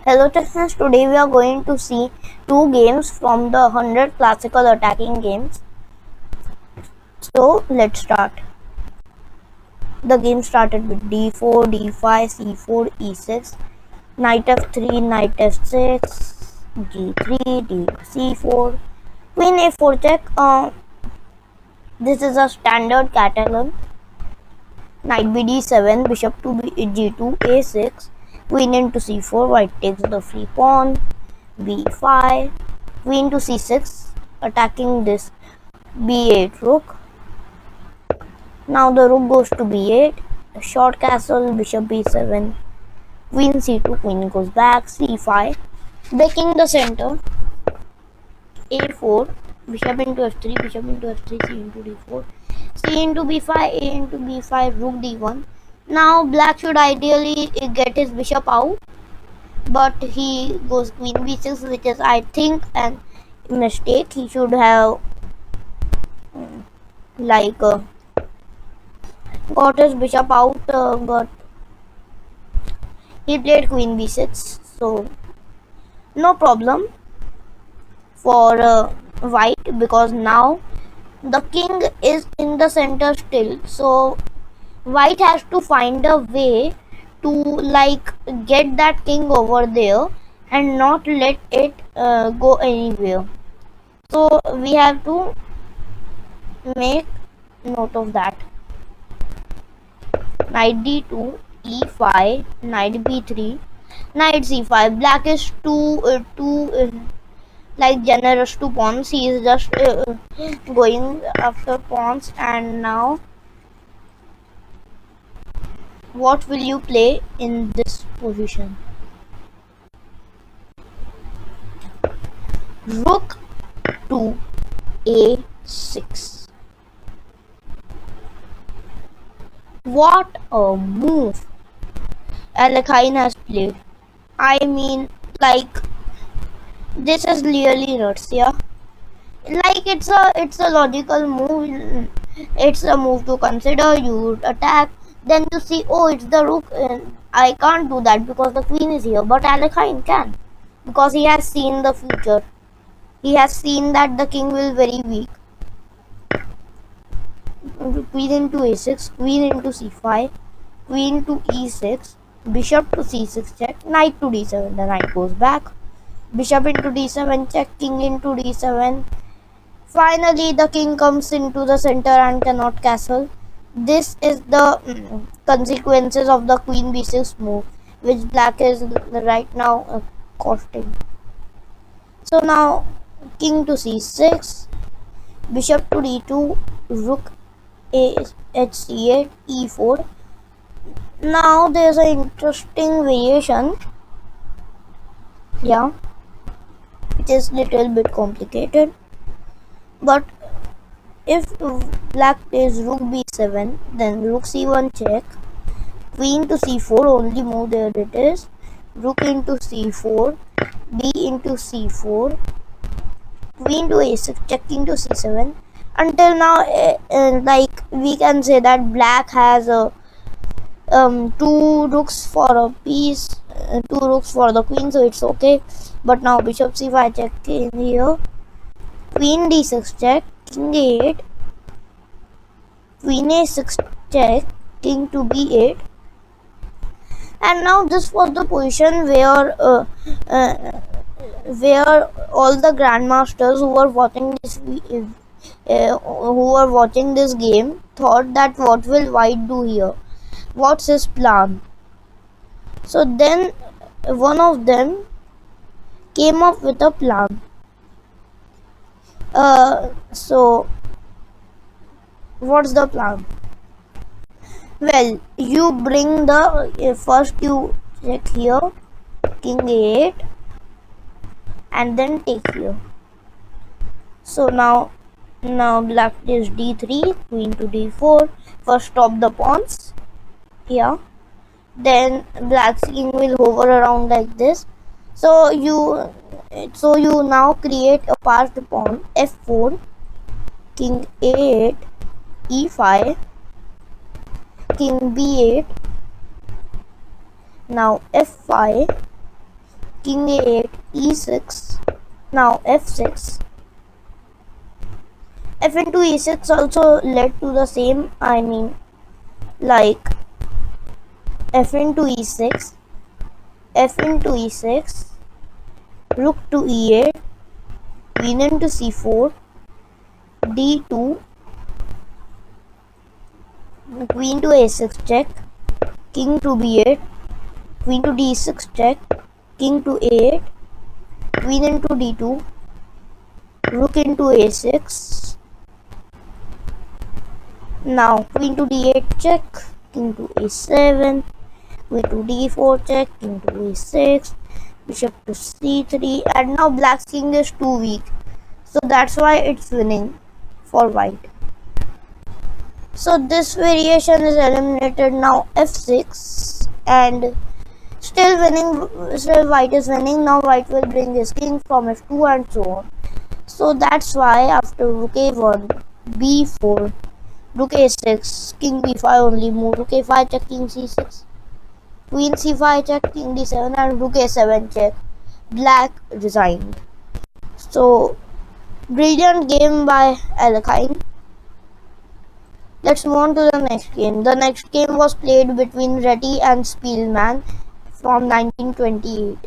Hello Texans, today we are going to see two games from the 100 classical attacking games. So let's start. The game started with d4, d5, c4, e6, knight f3, knight f6, g3, c4, queen a4 check. This is a standard Catalan. Knight bd7, bishop to g2, a6, queen into c4, white takes the free pawn, b5, queen to c6, attacking this b8 rook. Now the rook goes to b8, short castle, bishop b7, queen c2, queen goes back, c5, breaking the center, a4, bishop into f3, bishop into f3, c into d4, c into b5, a into b5, rook d1. Now black should ideally get his bishop out, but he goes queen b6, which is I think an mistake. He should have got his bishop out, but he played queen b6, so no problem for white, because now the king is in the center still, so white has to find a way to get that king over there and not let it go anywhere. So we have to make note of that. Knight d2, e5, knight b3, knight c5. Black is too generous to pawns. He is just going after pawns. And now, what will you play in this position? Rook to a6. What a move Alekhine has played. I mean, this is really nuts, yeah. It's a logical move. It's a move to consider. You attack, then you see, oh, it's the rook. I can't do that because the queen is here, but Alekhine can, because he has seen the future. He has seen that the king will very weak. Queen into a6, queen into c5, queen to e6, bishop to c6 check, knight to d7. The knight goes back. Bishop into d7 check, king into d7. Finally, the king comes into the center and cannot castle. This is the consequences of the queen b6 move, which black is right now costing. So now, king to c6, bishop to d2, rook hc8, e4. Now there's an interesting variation, yeah, which is little bit complicated. But if black plays rook b7, then rook c1 check, queen to c4, only move there it is, rook into c4, b into c4, queen to a6, check king to c7. Until now, we can say that black has two rooks for a piece, two rooks for the queen, so it's okay. But now bishop c5 check in here, queen d6 check, king a8, queen a6 check, king to b8. And now this was the position where all the grandmasters who were watching this game thought that what will white do here, what's his plan. So then one of them came up with a plan. So what's the plan? Well, you bring the first you check here, king a8, and then take here. So now black plays d3, queen to d4. First stop the pawns here. Then black's king will hover around like this. So you now create a passed pawn, f4, king a8, e5, king b8. Now f5, king a8, e6, now f6. F into e6 also led to the same, like f into e6, f into e6, rook to e8, queen into c4, d2, queen to a6 check, king to b8, queen to d6 check, king to a8, queen into d2, rook into a6. Now queen to d8 check, king to a7, queen to d4 check, king to a6, bishop to c3, and now black's king is too weak, so that's why it's winning for white. So this variation is eliminated. Now f6, and still winning, still white is winning. Now white will bring his king from f2 and so on. So that's why after rook a1, b4, rook a6, king b5 only move, rook a5 check, king c6, queen c5 check, king d7, and rook a7 check. Black resigned. So brilliant game by Alekhine. Let's move on to the next game. The next game was played between Retty and Spielman from 1928.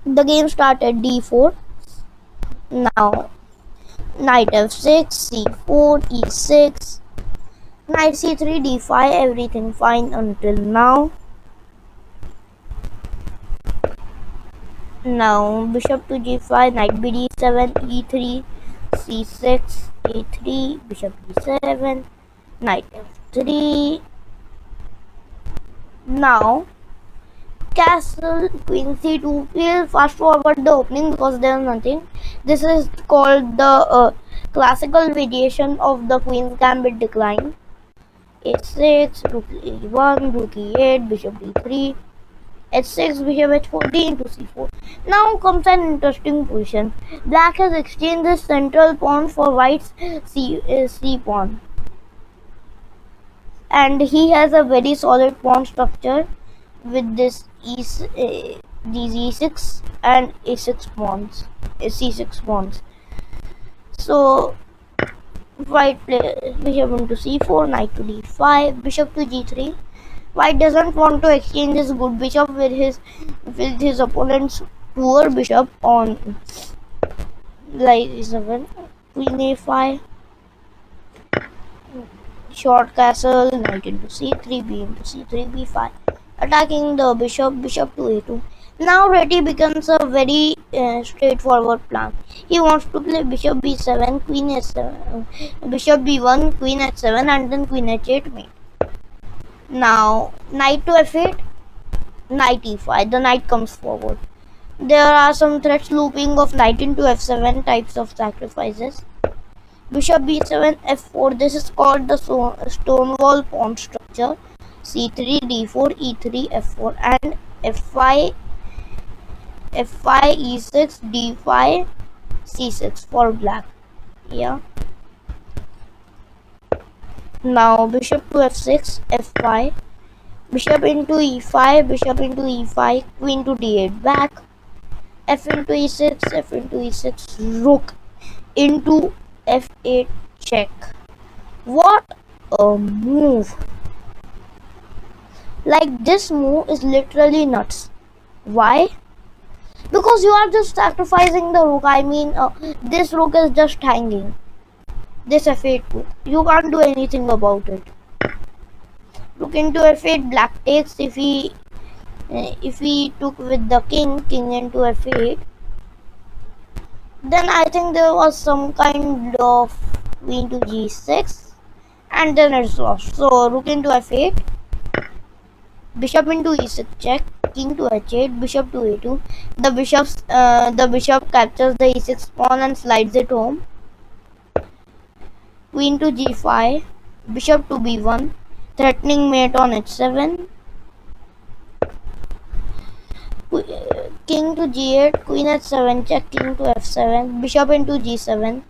The game started d4. Now knight f6, c4, e6, knight c3, d5, everything fine until now. Now bishop to g5, knight b d7, e3, c6, a3, bishop d7, knight f3. Now castle, queen c2. We'll fast forward the opening because there's nothing. This is called the classical variation of the queen's gambit decline. a6, rook e1, rook e8, bishop d3, h6, bishop h4, d into c4. Now comes an interesting position. Black has exchanged the central pawn for white's c pawn, and he has a very solid pawn structure with this these e6 and a6 pawns, c6 pawns. So white play bishop into c4, knight to d5, bishop to g3. White doesn't want to exchange his good bishop with his opponent's poor bishop on like e7, queen a5, short castle, knight into c3, b into c3, b5, attacking the bishop, bishop to a2. Now Retty becomes a very straightforward plan. He wants to play bishop b7, queen a7, bishop b1, queen h7, and then queen h8 mate. Now knight to f8, knight e5. The knight comes forward. There are some threats looping of knight into f7 types of sacrifices. Bishop b7, f4. This is called the Stonewall pawn structure. c3, d4, e3, f4, and f5, e6, d5, c6 for black. Yeah. Now bishop to f6, f5, bishop into e5, bishop into e5, queen to d8 back, f into e6, f into e6, rook into f8 check. What a move! Like, this move is literally nuts. Why? Because you are just sacrificing the rook. This rook is just hanging. This f8 rook. You can't do anything about it. Rook into f8, black takes. If he took with the king into f8, then I think there was some kind of queen to g6, and then it's lost. So rook into f8, bishop into e6 check, king to h8, bishop to a2. The bishop captures the e6 pawn and slides it home. Queen to g5, bishop to b1, threatening mate on h7. King to g8, queen h7 check, king to f7, bishop into g7,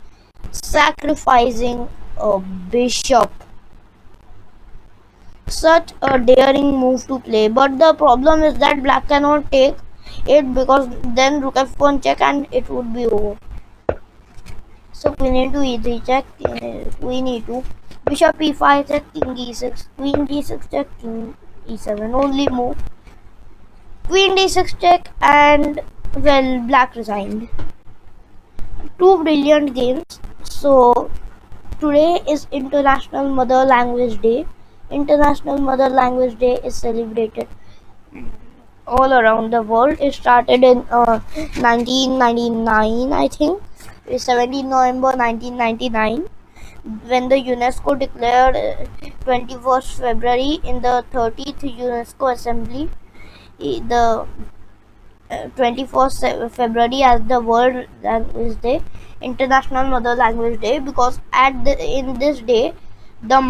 sacrificing a bishop. such a daring move to play. But the problem is that black cannot take it because then rook f1 check and it would be over. So queen into e3 check, queen e2, bishop e5 check, king e6, queen d6 check, king e7. Only move. Queen d6 check, and well, black resigned. Two brilliant games. So today is International Mother Language Day. International Mother Language Day is celebrated all around the world. It started in 1999, I think. It's 17 November 1999 when the UNESCO declared 21st February in the 30th UNESCO Assembly the 21st February as the World Language Day, International Mother Language Day, because in this day the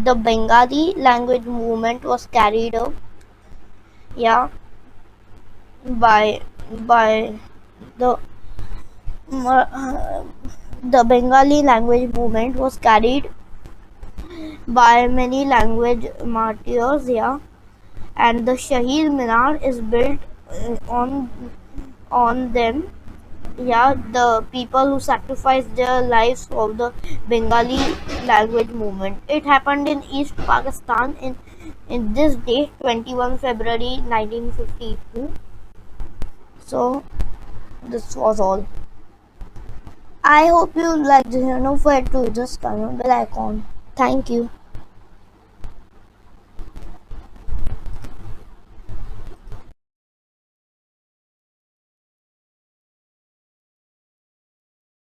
the Bengali language movement was carried out, yeah, by the uh, the Bengali language movement was carried by many language martyrs, yeah, and the Shahid Minar is built on them. Yeah, the people who sacrificed their lives for the Bengali language movement. It happened in East Pakistan in this day, 21 February 1952. So this was all. I hope you liked this. Don't forget to just comment bell icon. Thank you.